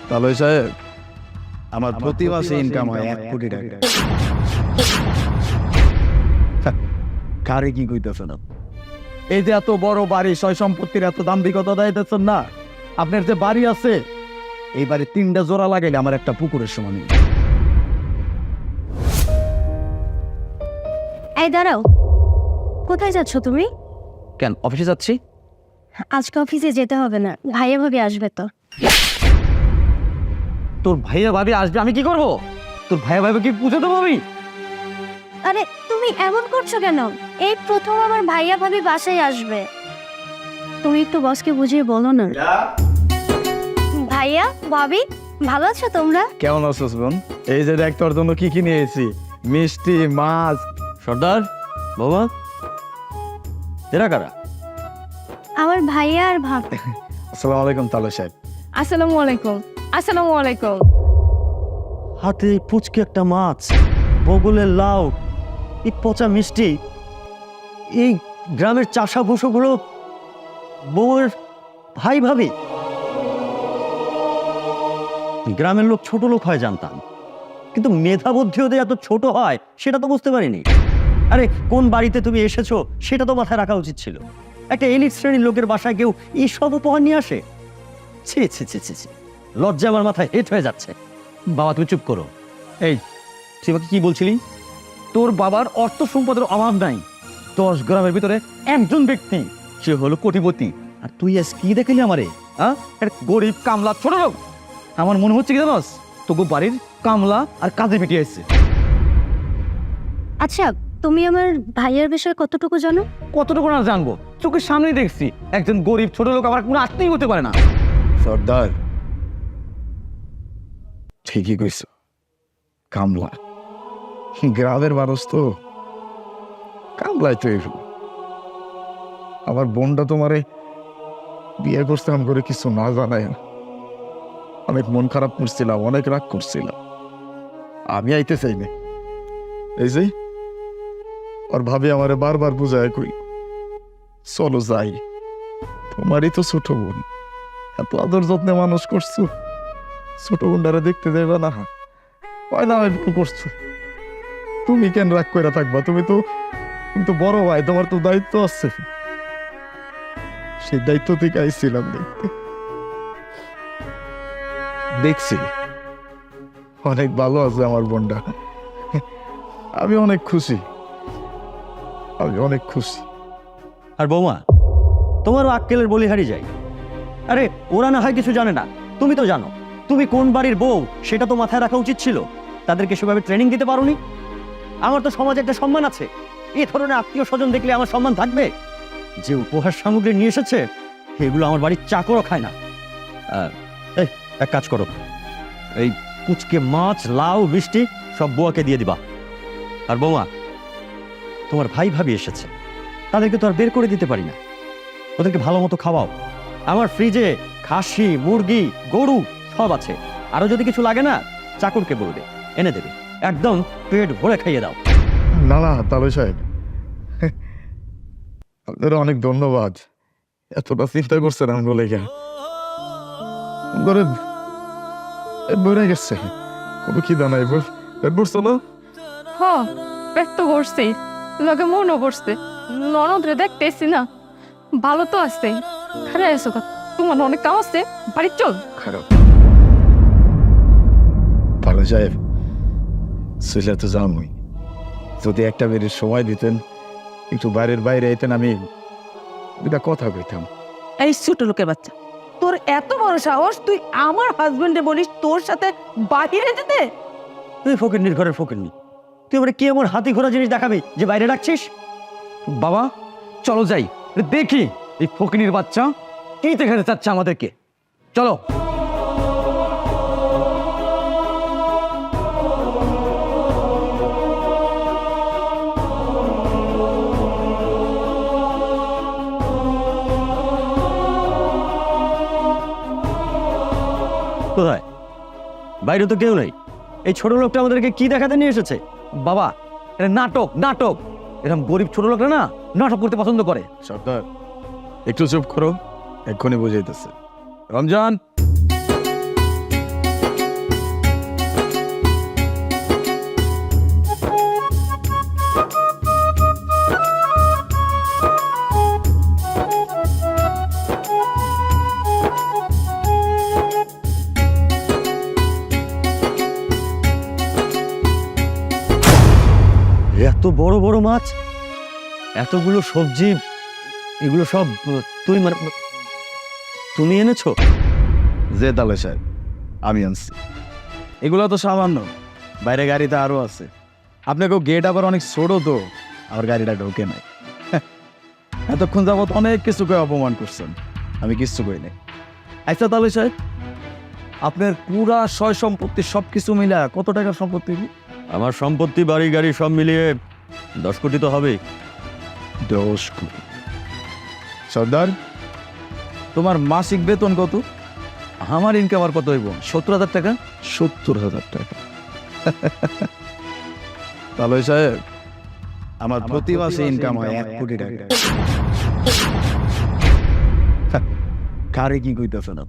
তালয় সাহেব, আমার প্রতি মাসে ইনকাম হয় 1 কোটি টাকা। কারে কি কইতেছেন না? এই যে এত বড় বাড়ি, সয় সম্পত্তির এত দাম্ভিকতা দিতেছেন না, আপনার যে বাড়ি আছে এই বাড়ি 3টা জোড়া লাগাইলে আমার একটা পুকুরের সমান। এই দাঁড়াও, কোথায় যাচ্ছ তুমি? কেন, অফিসে যাচ্ছি। আজকে অফিসে যেতে হবে না, ভাইয়া ভাবি আসবে তো। তোর ভাইয়া ভাবি আসবে, আমি কি করব? তোর ভাইয়া ভাবি কি পুজো দেবো আমি? আরে তুমি এমন করছো কেন? এই প্রথম আমার ভাইয়া ভাবি বাসায় আসবে, তুমি একটু বসকে বুঝিয়ে বলো না। ভাইয়া ভাবি ভালো আছো তোমরা? কেমন আছিস বোন? এই যে দেখ তোর জন্য কি কি নিয়ে এসেছি, মিষ্টি, মাছ। সর্দার বাবা, এরা কারা? আমার ভাইয়া আর ভাবি। আসসালামু আলাইকুম তালয় সাহেব। আসসালামু আলাইকুম। আসসালামু আলাইকুম। হাতে পুচকে একটা মাছ, বগলের লাউ, এই পচা মিষ্টি, এই গ্রামের চাষা ভুষোগুলো বউয়ের ভাই ভাবি। গ্রামের লোক ছোট লোক হয় জানতাম, কিন্তু মেধা বুদ্ধি ওদের এত ছোট হয় সেটা তো বুঝতে পারিনি। আরে কোন বাড়িতে তুমি এসেছো সেটা তো মাথায় রাখা উচিত ছিল। একটা এলিট শ্রেণীর লোকের বাসায় কেউ এইসব উপহার নিয়ে আসে? ছি ছি ছি ছি ছি, লজ্জা আমার মাথায় হেট হয়ে যাচ্ছে। বাবা তুমি চুপ করো। এই তুই আমাকে কি বলছিলি? তোর বাবার অর্থ সম্পদের অভাব নাই। 10 গ্রামের ভিতরে একজন ব্যক্তি, সে হলো কোটিপতি। আর তুই আজ কি দেখালি আমারে? হ্যাঁ, একটা গরিব কামলা ছোট লোক। আমার মনে হচ্ছে কি জানোস, তোকে বাড়ির কামলা আর কাজে পিটিয়ে এসছে। আচ্ছা, তুমি আমার ভাইয়ার বিষয়ে কতটুকু জানো? কতটুকু না জানবো, চোখের সামনেই দেখছি একজন গরিব ছোট লোক আমার কোনো আত্মীয় হতে পারে না। সর্দার ঠিকই কইছ, কামলা গ্রামের মানুষ তো কামলায় তো এরু। আমার বোনটা তোমারে বিয়ে করছিলাম করে কিছু না জানাই, অনেক মন খারাপ করছিলাম, অনেক রাগ করছিলাম। আমি আইতে চাই না, এই যে ওর ভাবি আমারে বারবার বুঝায় কই চলো যাই, তোমারই তো ছোট বোন, এত আদর যত্নে মানুষ করছো, ছোট বোনটারে দেখতে যাইবা না? হয় না একটু করছো, তুমি কেন রাগ করে থাকবা? তুমি তো বড় ভাই, তোমার তো দায়িত্ব আছে। সেই দায়িত্ব থেকে আইছিলাম দেখতে, দেখছি অনেক ভালো আছে আমার বোনটা। আমি অনেক খুশি, আমি অনেক খুশি। আর বৌমা, তোমারও আক্কেলের বলিহারি যাই। আরে ওরা না হয় কিছু জানে না, তুমি তো জানো। তুমি কোন বাড়ির বউ সেটা তো মাথায় রাখা উচিত ছিল। তাদেরকে সেভাবে ট্রেনিং দিতে পারোনি। আমার তো সমাজে একটা সম্মান আছে, এই ধরনের আত্মীয় স্বজন দেখলে আমার সম্মান থাকবে। যে উপহার সামগ্রী নিয়ে এসেছে এগুলো আমার বাড়ির চাকরও খায় না। এই এক কাজ করো, এই পুচকে মাছ, লাউ, মিষ্টি সব বুয়াকে দিয়ে দিবা। আর বৌমা, তোমার ভাই ভাবি এসেছে, তাদেরকে তো আর বের করে দিতে পারি না। ওদেরকে ভালো মতো খাওয়াও। আমার ফ্রিজে খাসি, মুরগি, গরু সব আছে। আরো যদি কিছু লাগে না চাকরকে বলবে, এনে দেবে। একদম পেট ভরে খাইয়ে দাও। না না তালয় সাহেব, আপনারা অনেক ধন্যবাদ, এতটা চিন্তা করছেন আমার লেগে। বইরা গেছে কোনো কি দানাই বলছো না? হ, পেট তো করছি, লগে মনও করছে। ননদরে দেখতেছি না, ভালো তো আছে। খারে এসো, তোমার অনেক কাম আছে, বাড়ি চল। খারাপ তালয় সাহেব, সেটা তো জানোই, যদি একটা বেরিয়ে সময় দিতেন, একটু বাইরের বাইরে আইতেন, আমি দুটা কথা কইতাম। এই ছোট লোকের বাচ্চা, তোর এত বড় সাহস, তুই আমার হাজবেন্ডে বলিস তোর সাথে বাহিরে যেতে? তুই ফকিরনির ঘরের ফকিরনি, তুই এবারে কি এমন হাতি ঘোড়া জিনিস দেখাবি যে বাইরে রাখছিস? বাবা চলো যাই, দেখি এই ফকিনীর বাচ্চা কি দেখাতে চাচ্ছে আমাদেরকে। চলো। কোথায়? বাইরে তো কেউ নেই। এই ছোট লোকটা আমাদেরকে কি দেখাতে নিয়ে এসেছে? বাবা এটা নাটক, নাটক। এরকম গরিব ছোট লোকরা না নাটক করতে পছন্দ করে। সর্দার একটু চুপ করো, এক্ষুনি বুঝাইতেছে। রমজান, এত বড় বড় মাছ, এতগুলো সবজি, এগুলো সব তুমি এনেছো? যে তালে সাহেব, আমি আনছি। এগুলো তো সামান্য, বাইরে গাড়িতে আরো আছে। আপনাকে গেট আবার অনেক ছোট তো, আমার গাড়িটা ঢোকে নাই। এতক্ষণ যাবত অনেক কিছু করে অপমান করছেন, আমি কিচ্ছু করি নাই। আচ্ছা তালে সাহেব, আপনার পুরা সয় সম্পত্তি সবকিছু মিলা কত টাকার সম্পত্তি? আমার সম্পত্তি, বাড়ি গাড়ি সব মিলিয়ে 10 কোটি তো হবেই। 10 কোটি। সর্দার, তোমার মাসিক বেতন কত? আমার ইনকাম আর কত হইব? 70,000 টাকা। 70,000 টাকা। তালয় সাহেব, আমার প্রতি মাসে ইনকাম হয় 1 কোটি টাকা। কারে কি কইতেছেন?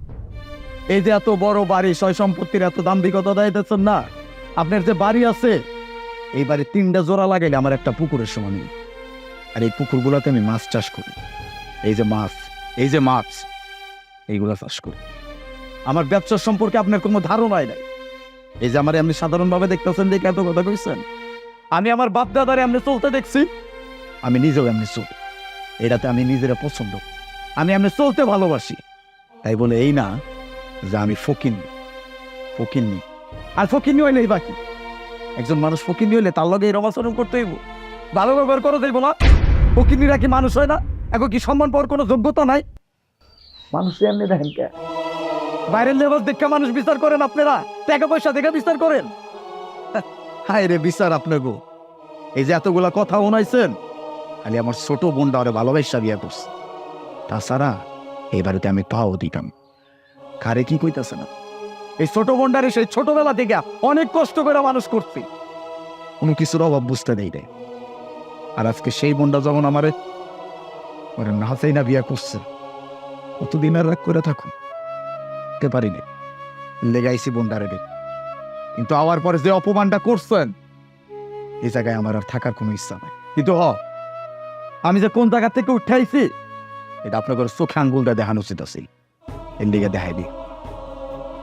এই যে এত বড় বাড়ি, সয় সম্পত্তির এত দাম্ভিকতা দিতেছেন না? আপনার যে বাড়ি আছে, এই বাড়ি 3টা জোড়া লাগাইলে আমার একটা পুকুরের সমান। আর এই পুকুরগুলোতে আমি মাছ চাষ করি। এই যে মাছ, এইগুলা চাষ করি। আমার ব্যবসার সম্পর্কে আপনার কোনো ধারণাই নাই। এই যে আমার এমনি সাধারণভাবে দেখতেছেন, দেখে এত কথা কইছেন। আমি আমার বাপ দাদারে এমনি চলতে দেখছি, আমি নিজেও এমনি চলি। এটাতে আমি নিজেরা পছন্দ, আমি এমনি চলতে ভালোবাসি। তাই বলে এই না যে আমি ফকিন্নি। আর ফকিন্নি হইলেই বাকি। একজন মানুষ ফকিন্নি হইলে তার লগে এরকম আচরণ করতে হইব, ভালো ব্যবহার করে দেবো না। ফকিন্নিরা কি মানুষ হয় না? এখন কি সম্মান পাওয়ার কোনো যোগ্যতা নাই? মানুষ এমনি দেখেন কে? বাইরের লেবাস দেখে মানুষ বিচার করেন আপনারা? টাকা পয়সা দেখে বিচার করেন? হায় রে বিচার আপনাকে। এই যে এতগুলা কথা শোনাইছেন, খালি আমার ছোট বোনটা ওরে ভালোবাসা বিয়া করছে। তাছাড়া এই বাড়িতে আমি পাও দিতাম। কারে কি কইতাছে না? এই ছোট বোনটারে সেই ছোটবেলা থেকে অনেক কষ্ট করে মানুষ করছি, কোনো কিছুর অভাব বুঝতে দেই রে। আর আজকে সেই বোনটা যখন আমারে ওরে না চাই না বিয়া করছে, কতদিন আর রাগ করে থাকুন পারিনি, লেগাইছি বোনটারে রে। কিন্তু আওয়ার পরে যে অপমানটা করছেন, এই জায়গায় আমার আর থাকার কোনো ইচ্ছা নাই। কিন্তু আমি যে কোন জায়গা থেকে উঠাইছি, এটা আপনাদের চোখে আঙ্গুলটা দেখানো উচিত আছে। এর দিকে দেখাই দি।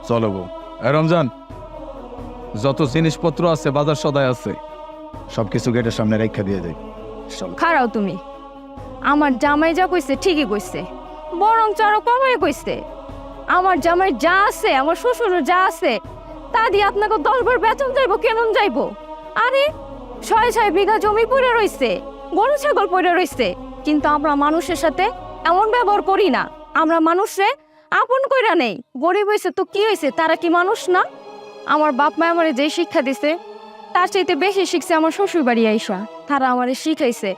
চলো বউ। রমজান, যত জিনিসপত্র আছে, বাজার সদাই আছে, সবকিছু গেটের সামনে রেখা দিয়ে দেয়। খারাও তুমি। আমার জামাই যা কইছে ঠিকই কইছে, বরং আরো কমাই কইছে। আমার জামাই যা আছে, আমার শ্বশুরের যা আছে, তা দিয়ে আপনাকে 10 বার বেতন যাইবো, কেমন যাইবো? আরে 6 বিঘা জমি পড়ে রইছে, গরু ছাগল পড়ে রইছে, কিন্তু আমরা মানুষের সাথে এমন ব্যবহার করি না। আমরা মানুষে আপন কইরা নেই। গরিব হইছে তো কি হইছে, তারা কি মানুষ না? আমার বাপ মা আমারে যে শিক্ষা দিছে, তার চাইতে বেশি শিখছে আমার শ্বশুর বাড়ি আইসা। তারা আমারে শিখাইছে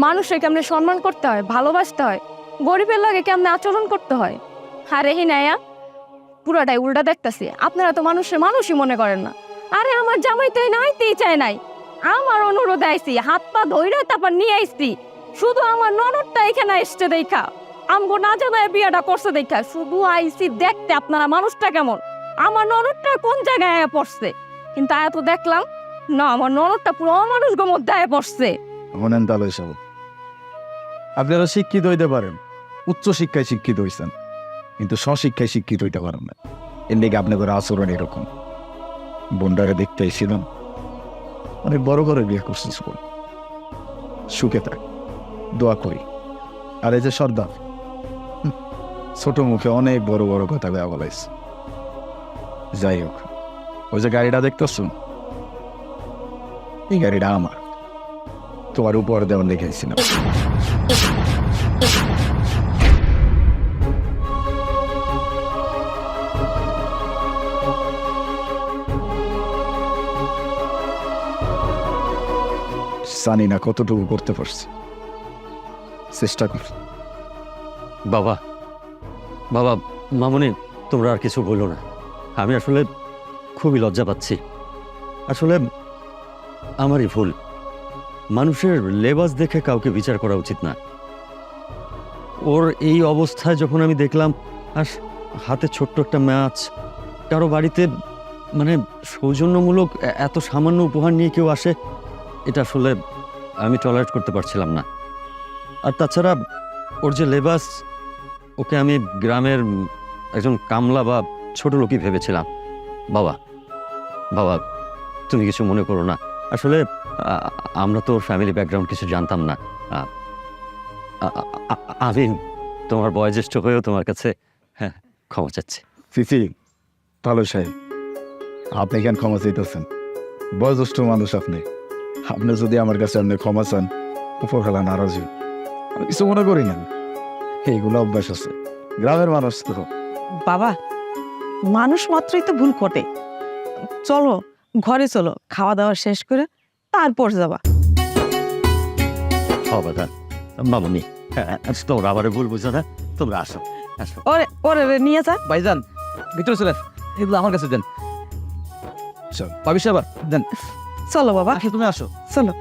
মানুষকে কেমনে সম্মান করতে হয়, ভালোবাসতে হয়, গরিবের লাগে কেমনে আচরণ করতে হয়। আরে হিনায়া, পুরাটাই উল্টা দেখতেছি। আপনারা তো মানুষই মনে করেন না। আরে আমার জামাই তো নাইতেই চায় নাই, আমার অনুরোধ আইছি, হাত পা ধইরা তারপর নিয়ে আইছি। শুধু আমার ননদটা এখানে এসছে দেখা, আমগো না জানায় বিয়াটা করছে দেখা শুধু আইছি দেখতে আপনারা মানুষটা কেমন, আমার ননদটা কোন জায়গায় আয়া পড়ছে। কিন্তু আয়া তো দেখলাম না, আমার ননদটা পুরো অমানুষ মধ্যে আয়া পড়ছে। শোনেন তালয় সাহেব, আপনারা শিক্ষিত হইতে পারেন, উচ্চ শিক্ষায় শিক্ষিত হইছেন, কিন্তু স্বশিক্ষায় শিক্ষিত হইতে পারেন না। এর দিকে আপনাদের আচরণ এরকম। বোনটাকে দেখতে এসেছিলাম, অনেক বড় করে বিয়ে করছিস, সুখে থাক, দোয়া করি। আর এই যে সর্দার, ছোট মুখে অনেক বড় বড় কথা বলাইছে। যাই হোক, ওই যে গাড়িটা দেখতেছ, এই গাড়িটা আমার, তোমার উপর দেওয়ার দেখেছিলাম। জানি না কতটুকু করতে পারছি, চেষ্টা কর। বাবা, বাবা, মামনি, তোমরা আর কিছু বলো না। আমি আসলে খুবই লজ্জা পাচ্ছি। আসলে আমারই ভুল। মানুষের লেবাস দেখে কাউকে বিচার করা উচিত না। ওর এই অবস্থায় যখন আমি দেখলাম, আর হাতে ছোট্ট একটা ম্যাচ, কারো বাড়িতে মানে সৌজন্যমূলক এত সামান্য উপহার নিয়ে কেউ আসে, এটা আসলে আমি টলারেট করতে পারছিলাম না। আর তাছাড়া ওর যে লেবাস, ওকে আমি গ্রামের একজন কামলা বা ছোট লোকই ভেবেছিলাম। বাবা, বাবা, তুমি কিছু মনে করো না। আসলে আমরা তো ফ্যামিলি ব্যাকগ্রাউন্ড কিছু জানতাম না। আমি তোমার বয়োজ্যেষ্ঠ হয়েও তোমার কাছে হ্যাঁ ক্ষমা চাচ্ছি। সিসি তাহলে সাহেব, আপনি কেন ক্ষমা চাইতেছেন? বয়োজ্যেষ্ঠ মানুষ আপনি। আপনি যদি আমার কাছে আপনি ক্ষমা চান, উপরখালা নারাজ হই। আমি কিছু মনে করি না, এইগুলো অভ্যাস আছে, গ্রামের মানুষ তো। বাবা, মানুষ মাত্রই তো ভুল ঘটে। চলো ঘরে চলো, খাওয়া দাওয়া শেষ করে তারপর যাবা। বাবা মামনি, তোমরা আবার ভুল বুঝো না, তোমরা আসো আসো। ওরে ওরে রে, নিয়ে যা। ভাইজান ভিতরে চলে আসো। এগুলো আমার কাছে দেন। চল। ভাবি সাহেব দেন। চলো বাবা, তুমি আসো। চলো।